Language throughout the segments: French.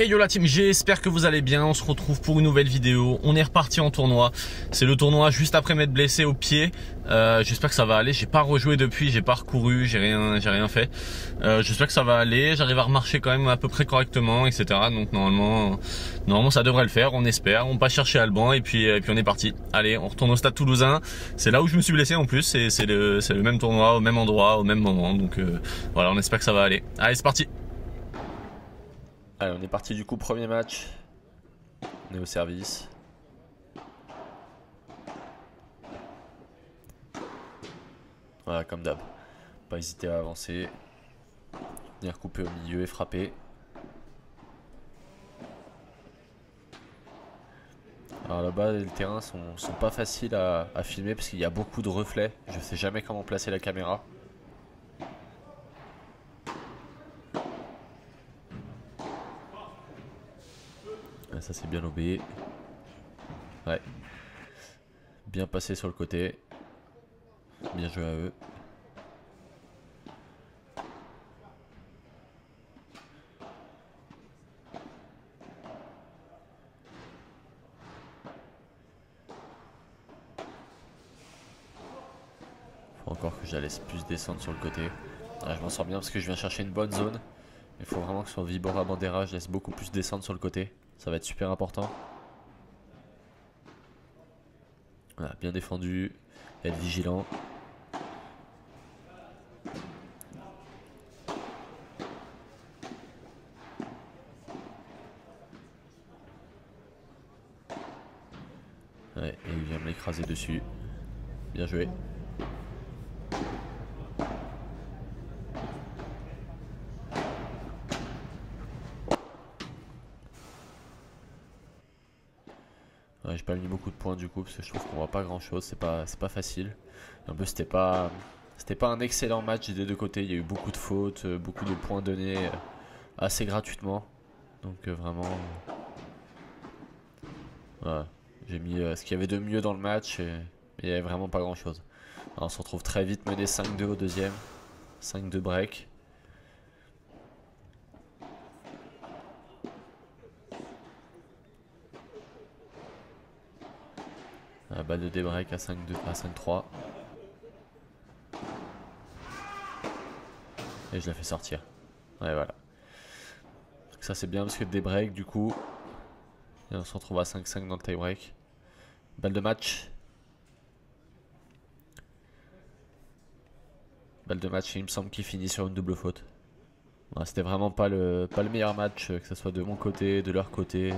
Et yo la team, j'espère que vous allez bien, on se retrouve pour une nouvelle vidéo. On est reparti en tournoi, c'est le tournoi juste après m'être blessé au pied. J'espère que ça va aller, j'ai pas rejoué depuis, j'ai pas recouru, j'ai rien fait. J'espère que ça va aller, j'arrive à remarcher quand même à peu près correctement, etc. Donc normalement ça devrait le faire, on espère. On passe chercher Alban et puis on est parti. Allez, on retourne au stade toulousain, c'est là où je me suis blessé en plus, c'est le même tournoi, au même endroit, au même moment. Donc voilà, on espère que ça va aller. Allez, c'est parti. Allez, on est parti du coup, premier match. On est au service. Voilà, comme d'hab. Pas hésiter à avancer. Venir couper au milieu et frapper. Alors là-bas, les terrains sont pas faciles à filmer parce qu'il y a beaucoup de reflets. Je sais jamais comment placer la caméra. Ça c'est bien lobé. Ouais. Bien passé sur le côté. Bien joué à eux. Faut encore que je la laisse plus descendre sur le côté. Ah, je m'en sors bien parce que je viens chercher une bonne zone. Il faut vraiment que sur Vibora Bandera je laisse beaucoup plus descendre sur le côté. Ça va être super important. Voilà, bien défendu. Être vigilant. Ouais, et il vient me l'écraser dessus. Bien joué. Ouais, j'ai pas mis beaucoup de points du coup parce que je trouve qu'on voit pas grand chose, c'est pas facile. En plus c'était pas un excellent match des deux côtés, il y a eu beaucoup de fautes, beaucoup de points donnés assez gratuitement. Donc vraiment voilà, j'ai mis ce qu'il y avait de mieux dans le match et il y avait vraiment pas grand chose. Alors, on se retrouve très vite mené 5-2 au deuxième, 5-2 break. La balle de débreak à 5-2, à 5-3. Et je la fais sortir. Ouais, voilà. Donc ça c'est bien parce que débreak du coup. Et on se retrouve à 5-5 dans le tie break. Balle de match. Balle de match et il me semble qu'il finit sur une double faute. Ouais, c'était vraiment pas le meilleur match, que ce soit de mon côté, de leur côté.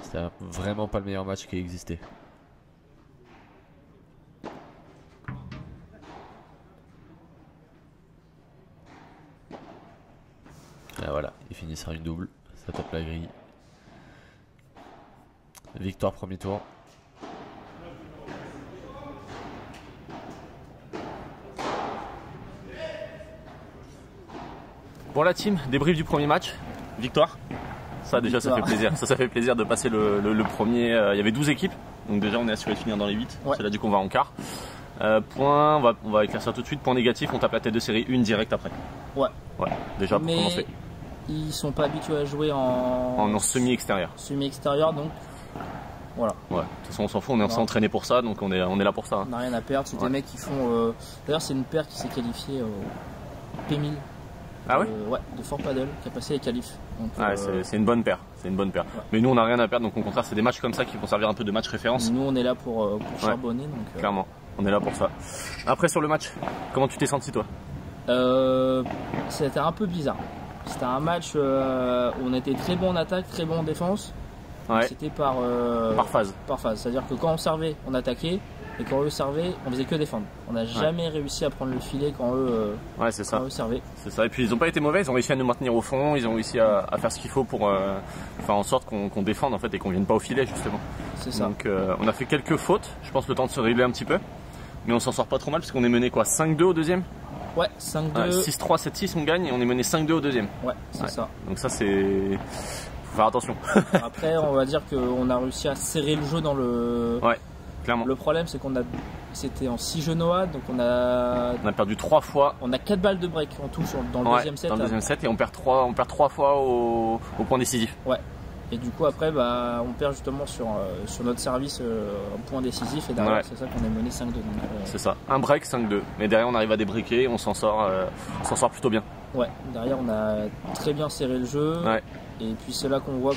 C'était vraiment pas le meilleur match qui existait. Et voilà, il finit sur une double. Ça tape la grille. Victoire premier tour. Bon la team, débrief du premier match. Victoire. Ça déjà ça fait plaisir. Ça fait plaisir de passer le premier. Il y avait 12 équipes. Donc déjà on est assuré de finir dans les 8. Ouais. C'est là du coup on va en quart. Point, on va éclaircir tout de suite. Point négatif, on tape la tête de série 1 direct après. Ouais. Ouais, déjà pour commencer. Ils sont pas habitués à jouer en semi-extérieur. Semi-extérieur donc voilà. Ouais, de toute façon on s'en fout, on est entraîné pour ça, donc on est là pour ça. On n'a rien à perdre, c'est des mecs qui font... D'ailleurs c'est une paire qui s'est qualifiée au P1000. Ah ouais ouais, de Fort Paddle, qui a passé les qualifs. Ouais, c'est une bonne paire, c'est une bonne paire. Ouais. Mais nous on n'a rien à perdre, donc au contraire c'est des matchs comme ça qui vont servir un peu de match référence. Nous on est là pour charbonner. Donc, clairement, on est là pour ça. Après sur le match, comment tu t'es senti toi? C'était un peu bizarre. C'était un match où on était très bon en attaque, très bon en défense. Ouais. C'était par phase. Par phase, c'est-à-dire que quand on servait, on attaquait. Et quand eux servaient, on faisait que défendre. On n'a jamais réussi à prendre le filet quand eux, ouais, c'est ça. Quand eux servaient. C'est ça. Et puis ils n'ont pas été mauvais, ils ont réussi à nous maintenir au fond, ils ont réussi à faire ce qu'il faut pour faire en sorte qu'on défende en fait et qu'on vienne pas au filet justement. C'est ça. Donc on a fait quelques fautes, je pense le temps de se régler un petit peu. Mais on s'en sort pas trop mal parce qu'on est mené quoi, 5-2 au deuxième. Ouais, 5-2. 6-3, 7-6 on gagne et on est mené 5-2 au deuxième. Ouais, c'est ça. Donc ça c'est... Faut faire attention. Après on va dire qu'on a réussi à serrer le jeu dans le... Ouais. clairement. Le problème, c'est c'était en 6 jeux Noah, donc on a perdu 3 fois. On a 4 balles de break en tout dans le deuxième set. Dans le deuxième set, et on perd 3 fois au point décisif. Ouais. Et du coup, après, on perd justement sur notre service un point décisif, et derrière, c'est ça qu'on est mené 5-2. C'est ça, un break, 5-2. Mais derrière, on arrive à débriquer, on s'en sort plutôt bien. Ouais, derrière, on a très bien serré le jeu. Ouais. Et puis c'est là qu'on voit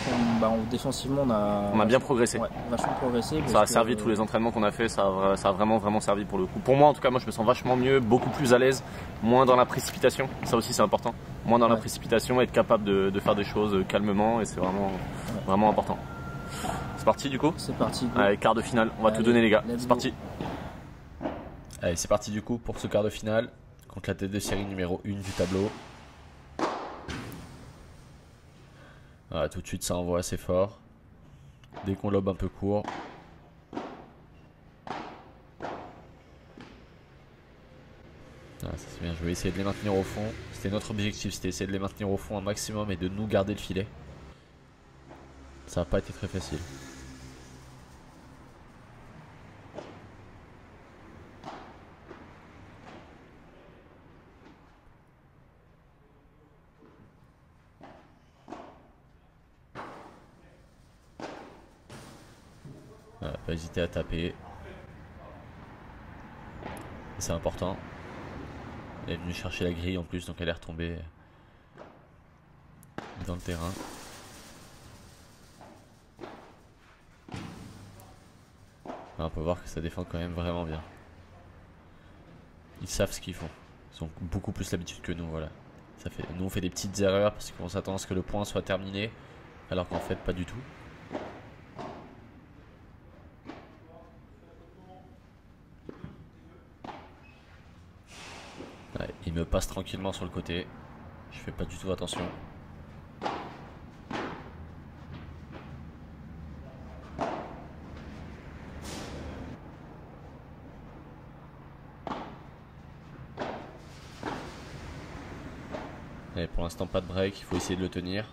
défensivement, on a bien progressé. Ouais, vachement progressé. Ça a servi, tous les entraînements qu'on a fait, ça a vraiment servi pour le coup. Pour moi, en tout cas, moi je me sens vachement mieux, beaucoup plus à l'aise, moins dans la précipitation. Ça aussi, c'est important. Moins dans la précipitation, être capable de faire des choses calmement, et c'est vraiment important. C'est parti du coup ? C'est parti. Allez, quart de finale, on va tout donner les gars. C'est parti. Allez, c'est parti du coup pour ce quart de finale contre la tête de série numéro 1 du tableau. Voilà, tout de suite ça envoie assez fort. Dès qu'on lobe un peu court. Ah, ça c'est bien, je vais essayer de les maintenir au fond. C'était notre objectif, c'était essayer de les maintenir au fond un maximum et de nous garder le filet. Ça n'a pas été très facile. Pas hésiter à taper. C'est important. Elle est venue chercher la grille en plus, donc elle est retombée dans le terrain. On peut voir que ça défend quand même vraiment bien. Ils savent ce qu'ils font. Ils ont beaucoup plus l'habitude que nous, voilà. Nous on fait des petites erreurs parce qu'on s'attend à ce que le point soit terminé, alors qu'en fait pas du tout. Il me passe tranquillement sur le côté. Je fais pas du tout attention. Et pour l'instant pas de break, il faut essayer de le tenir.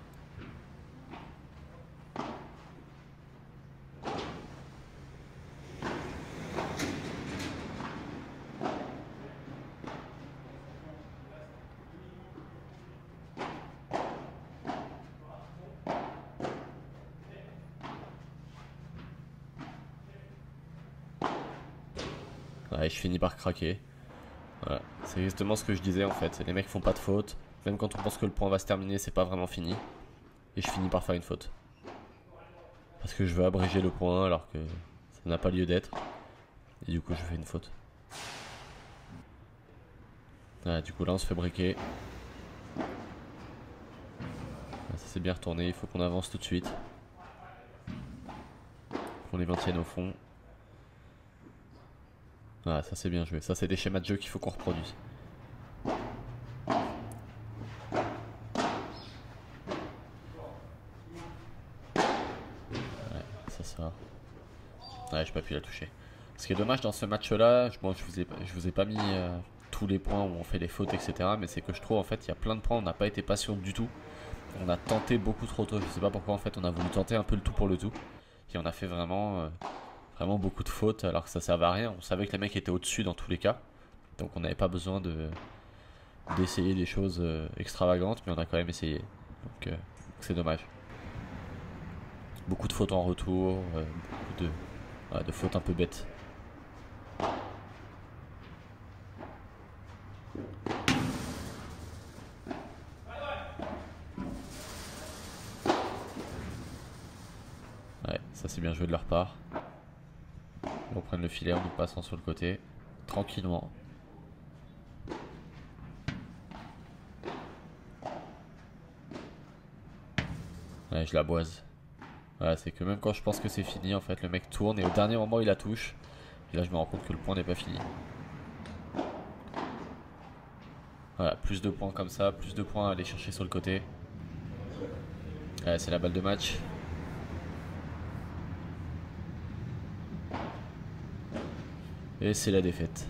Ouais, je finis par craquer. Voilà. C'est exactement ce que je disais en fait. Les mecs font pas de faute. Même quand on pense que le point va se terminer, c'est pas vraiment fini. Et je finis par faire une faute. Parce que je veux abréger le point alors que ça n'a pas lieu d'être. Et du coup je fais une faute. Voilà, du coup là on se fait breaker. Ça s'est bien retourné, il faut qu'on avance tout de suite. Qu'on les maintienne au fond. Ah, ça c'est bien joué, ça c'est des schémas de jeu qu'il faut qu'on reproduise. Ouais, ça sort. Ouais, j'ai pas pu la toucher. Ce qui est dommage dans ce match là, je vous ai pas mis tous les points où on fait les fautes etc. Mais c'est que je trouve en fait il y a plein de points où on n'a pas été patient du tout. On a tenté beaucoup trop tôt, je sais pas pourquoi en fait on a voulu tenter un peu le tout pour le tout. Et on a fait vraiment beaucoup de fautes alors que ça servait à rien. On savait que les mecs étaient au-dessus dans tous les cas. Donc on n'avait pas besoin d'essayer des choses extravagantes, mais on a quand même essayé. Donc c'est dommage. Beaucoup de fautes en retour, beaucoup de fautes un peu bêtes. Ouais, ça c'est bien joué de leur part. On reprend le filet en nous passant sur le côté, tranquillement. Ouais, je la boise. Voilà, c'est que même quand je pense que c'est fini, en fait, le mec tourne et au dernier moment il la touche. Et là, je me rends compte que le point n'est pas fini. Voilà, plus de points comme ça, plus de points à aller chercher sur le côté. Ouais, c'est la balle de match. Et c'est la défaite.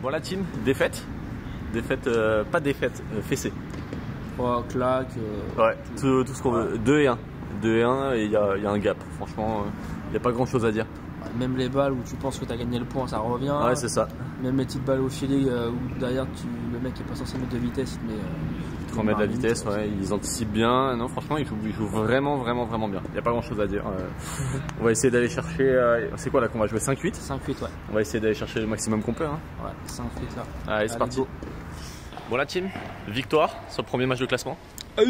Bon la team, défaite. Défaite, pas défaite, fessée. Oh, claque. Ouais, tout ce qu'on veut. 2 et 1. 2 et 1 et il y a un gap. Franchement, il n'y a pas grand chose à dire. Même les balles où tu penses que tu as gagné le point, ça revient. Ouais, c'est ça. Même les petites balles au filet où derrière le mec est pas censé mettre de vitesse, mais. Quand on met de la vitesse, ouais, ils anticipent bien. Non, franchement, ils jouent vraiment bien. Il n'y a pas grand chose à dire. On va essayer d'aller chercher. C'est quoi là qu'on va jouer 5-8 5-8, ouais. On va essayer d'aller chercher le maximum qu'on peut. Hein. Ouais, 5-8 là. Allez, c'est parti. Go. Bon, la team, victoire sur le premier match de classement. Que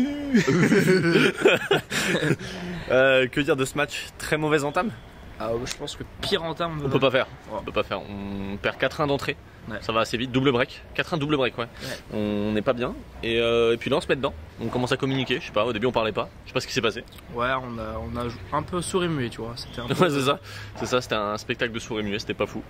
dire de ce match? Très mauvaise entame. Je pense que pire en termes. On peut pas faire. On peut pas faire. On perd 4-1 d'entrée. Ouais. Ça va assez vite. Double break. 4-1 double break, ouais. On n'est pas bien. Et puis là, on se met dedans. On commence à communiquer. Je sais pas. Au début, on parlait pas. Je sais pas ce qui s'est passé. Ouais, on a un peu sourd et muet, tu vois. C'était un peu... Ouais, c'est ça. C'est ça. C'était un spectacle de sourd et muet. C'était pas fou.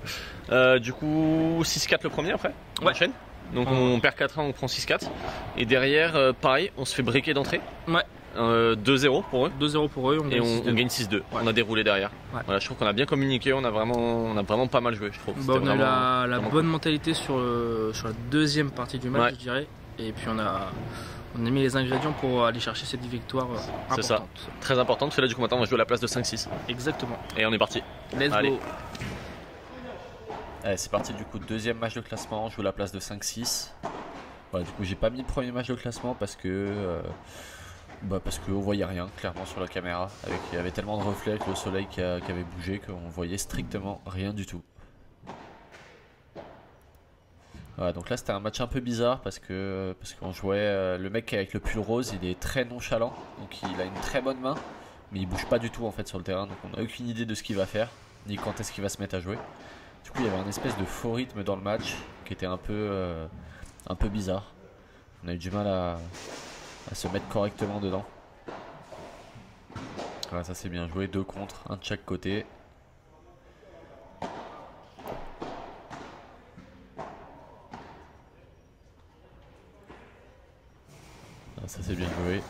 Du coup, 6-4 le premier après. On enchaîne. Donc on perd 4-1, on prend 6-4. Et derrière, pareil, on se fait breaker d'entrée. Ouais. 2-0 pour eux. 2-0 pour eux. On gagne 6-2. Ouais. On a déroulé derrière. Ouais. Voilà, je trouve qu'on a bien communiqué. On a vraiment pas mal joué, je trouve. On a eu la bonne mentalité sur la deuxième partie du match, je dirais. Et puis on a mis les ingrédients pour aller chercher cette victoire importante. C'est ça. Très importante. Parce que là, du coup, maintenant, on va jouer à la place de 5-6. Exactement. Et on est parti. Let's go. Allez, c'est parti du coup, deuxième match de classement, je joue la place de 5-6. Voilà, du coup j'ai pas mis le premier match de classement parce que on voyait rien clairement sur la caméra. Il y avait tellement de reflets avec le soleil qui avait bougé qu'on voyait strictement rien du tout. Voilà, donc là c'était un match un peu bizarre parce qu'on jouait le mec avec le pull rose, il est très nonchalant, donc il a une très bonne main, mais il bouge pas du tout en fait sur le terrain, donc on n'a aucune idée de ce qu'il va faire, ni quand est-ce qu'il va se mettre à jouer. Du coup il y avait un espèce de faux rythme dans le match qui était un peu bizarre. On a eu du mal à se mettre correctement dedans. Voilà, ça c'est bien joué, 2 contre, 1 de chaque côté. Voilà, ça c'est bien joué.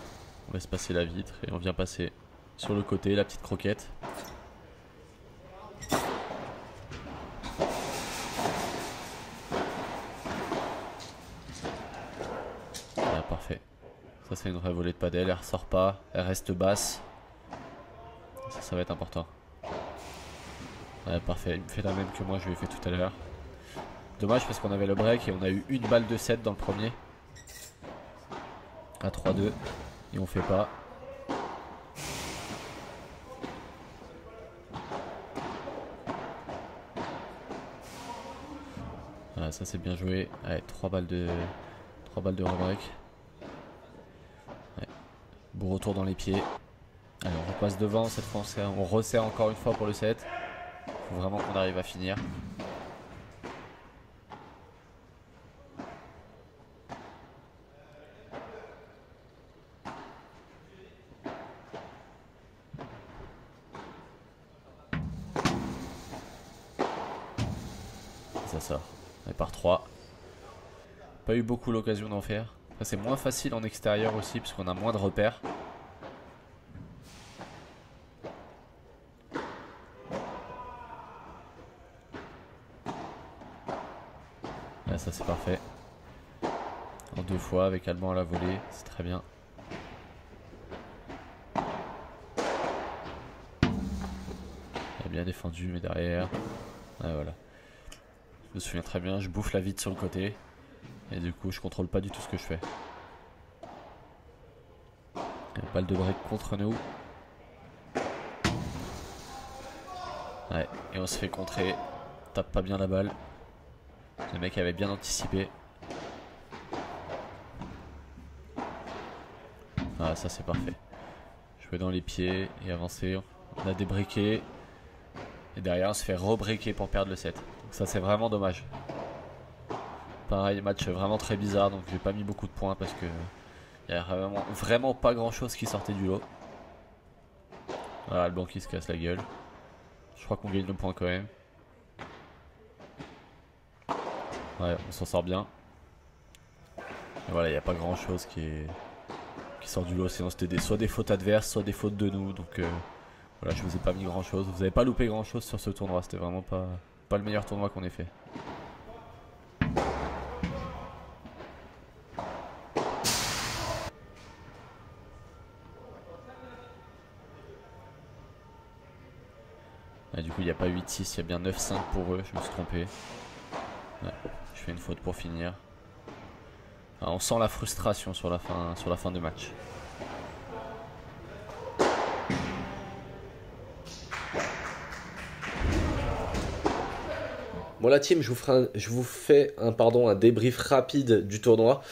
On laisse passer la vitre et on vient passer sur le côté, la petite croquette. Parfait. Ça c'est une vraie volée de padel, elle ressort pas, elle reste basse. Ça va être important. Ouais, parfait, il me fait la même que moi je lui ai fait tout à l'heure. Dommage parce qu'on avait le break et on a eu une balle de 7 dans le premier. À 3-2 et on fait pas. Voilà, ça c'est bien joué. Allez, 3 balles de rebreak. Ouais. Beau retour dans les pieds. Allez, on repasse devant cette fois, on resserre encore une fois pour le 7. Faut vraiment qu'on arrive à finir. Ça sort. On est par 3. Pas eu beaucoup l'occasion d'en faire. C'est moins facile en extérieur aussi parce qu'on a moins de repères. Là, ça c'est parfait. En 2 fois avec Alban à la volée, c'est très bien. Il a bien défendu mais derrière. Ah, voilà. Je me souviens très bien, je bouffe la vitre sur le côté. Et du coup je contrôle pas du tout ce que je fais. Balle de break contre nous. Ouais, et on se fait contrer. Tape pas bien la balle. Le mec avait bien anticipé. Ah, ça c'est parfait. Jouer dans les pieds et avancer. On a débriqué. Et derrière on se fait rebreaker pour perdre le 7. Donc ça c'est vraiment dommage. Pareil, match vraiment très bizarre, donc j'ai pas mis beaucoup de points parce que il y a vraiment pas grand chose qui sortait du lot. Voilà, le banc qui se casse la gueule. Je crois qu'on gagne le point quand même. Ouais, on s'en sort bien. Et voilà, il n'y a pas grand chose qui sort du lot, sinon c'était soit des fautes adverses, soit des fautes de nous. Donc voilà, je vous ai pas mis grand chose. Vous avez pas loupé grand chose sur ce tournoi, c'était vraiment pas le meilleur tournoi qu'on ait fait. a pas 8-6, il y a bien 9-5 pour eux, je me suis trompé. Ouais, je fais une faute pour finir. On sent la frustration sur la fin de match. Bon la team, je vous fais un débrief rapide du tournoi.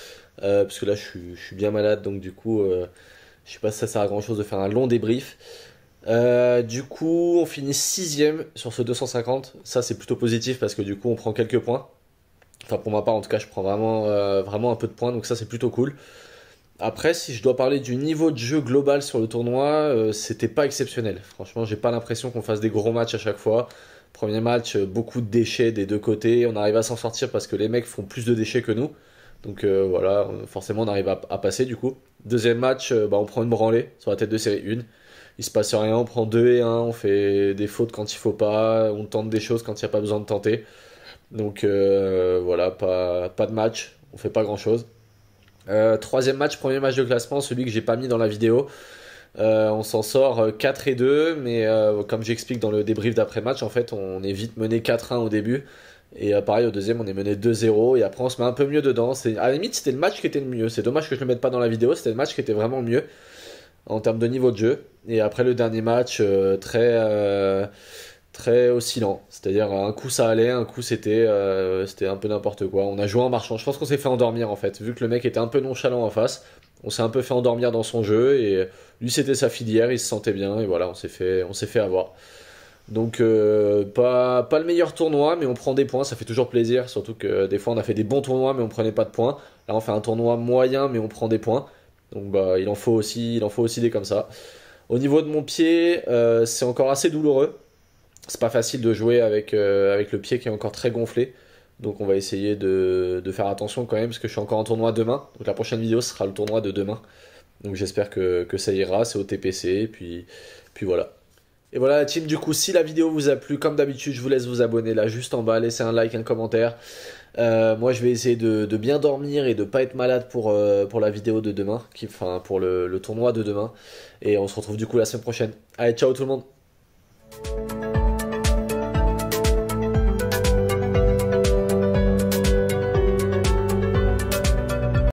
Parce que là je suis bien malade, donc du coup je sais pas si ça sert à grand chose de faire un long débrief. Du coup on finit 6ème sur ce 250. Ça c'est plutôt positif parce que du coup on prend quelques points. Enfin pour ma part en tout cas je prends vraiment un peu de points, donc ça c'est plutôt cool. Après si je dois parler du niveau de jeu global sur le tournoi, c'était pas exceptionnel. Franchement j'ai pas l'impression qu'on fasse des gros matchs à chaque fois. Premier match, beaucoup de déchets des deux côtés. On arrive à s'en sortir parce que les mecs font plus de déchets que nous. Donc voilà, forcément on arrive à passer du coup. Deuxième match, on prend une branlée sur la tête de série 1. Il se passe rien, on prend 2 et 1, on fait des fautes quand il faut pas, on tente des choses quand il n'y a pas besoin de tenter. Donc voilà, pas de match, on fait pas grand chose. Troisième match, premier match de classement, celui que j'ai pas mis dans la vidéo. On s'en sort 4 et 2, mais comme j'explique dans le débrief d'après-match, en fait on est vite mené 4-1 au début. Et pareil au deuxième on est mené 2-0 et après on se met un peu mieux dedans. À la limite c'était le match qui était le mieux. C'est dommage que je le mette pas dans la vidéo, c'était le match qui était vraiment le mieux en termes de niveau de jeu. Et après le dernier match très oscillant. C'est-à-dire un coup ça allait, un coup c'était un peu n'importe quoi. On a joué en marchant. Je pense qu'on s'est fait endormir en fait. Vu que le mec était un peu nonchalant en face, on s'est un peu fait endormir dans son jeu et lui c'était sa filière, il se sentait bien et voilà, on s'est fait avoir. Donc pas le meilleur tournoi, mais on prend des points, ça fait toujours plaisir, surtout que des fois on a fait des bons tournois mais on prenait pas de points. Là on fait un tournoi moyen mais on prend des points. Donc il en faut aussi des comme ça. Au niveau de mon pied, c'est encore assez douloureux. C'est pas facile de jouer avec le pied qui est encore très gonflé. Donc on va essayer de faire attention quand même parce que je suis encore en tournoi demain. Donc la prochaine vidéo ce sera le tournoi de demain. Donc j'espère que ça ira, c'est au TPC et puis voilà. Et voilà la team, du coup si la vidéo vous a plu, comme d'habitude je vous laisse vous abonner là juste en bas, laissez un like, un commentaire. Moi je vais essayer de bien dormir et de pas être malade pour la vidéo de demain, pour le tournoi de demain. Et on se retrouve du coup la semaine prochaine. Allez ciao tout le monde.